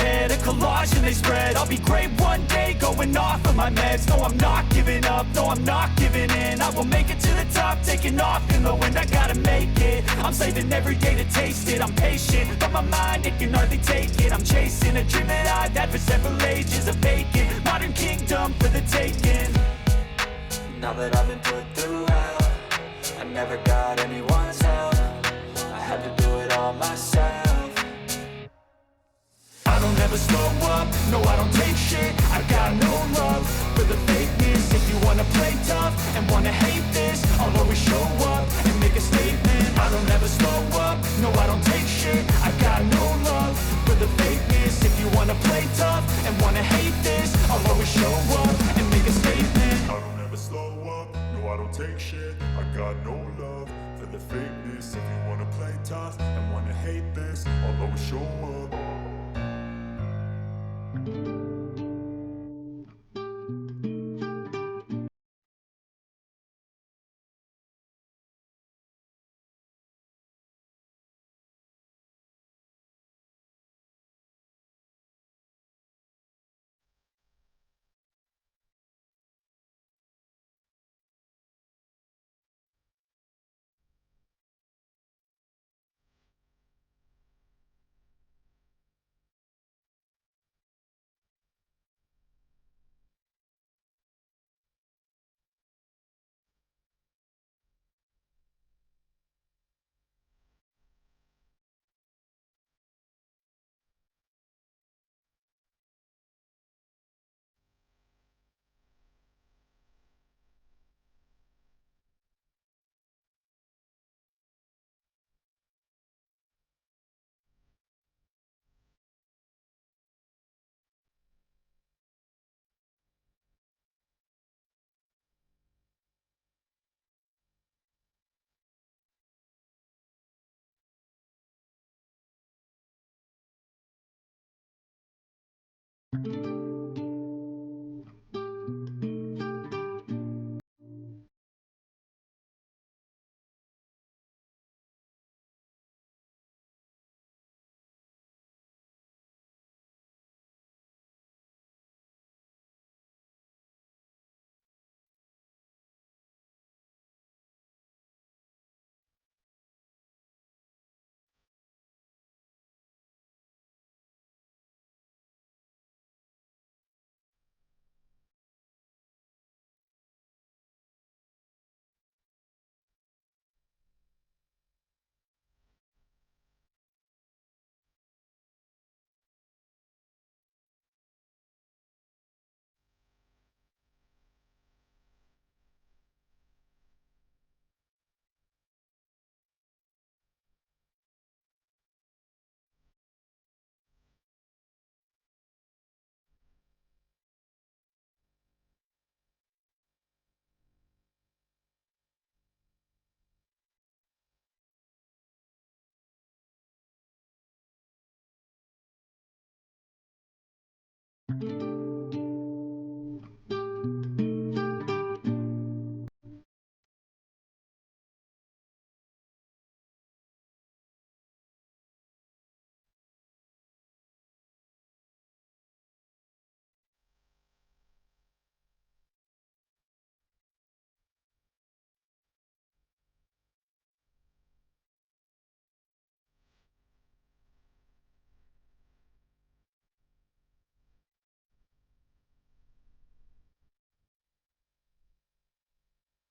head, a collage and they spread. I'll be great one day, going off of my meds. No, I'm not giving up, no, I'm not giving in. I will make it to the top, taking off in the wind. I gotta make it, I'm saving every day to taste it. I'm patient, but my mind, it can hardly take it. I'm chasing a dream that I've had for several ages. A vacant, modern kingdom for the taking. Now that I've been put through hell, I never got anyone's help. I had to do it all myself. I don't ever slow up, no I don't take shit. I got no love for the fakeness. If you wanna play tough and wanna hate this, I'll always show up and make a statement. I don't ever slow up, no I don't take shit. I got no love for the fakeness. If you wanna play tough and wanna hate this, I'll always show up and make a statement. I don't ever slow up, no I don't take shit. I got no love for the fakeness. If you wanna play tough and wanna hate this, I'll always show up.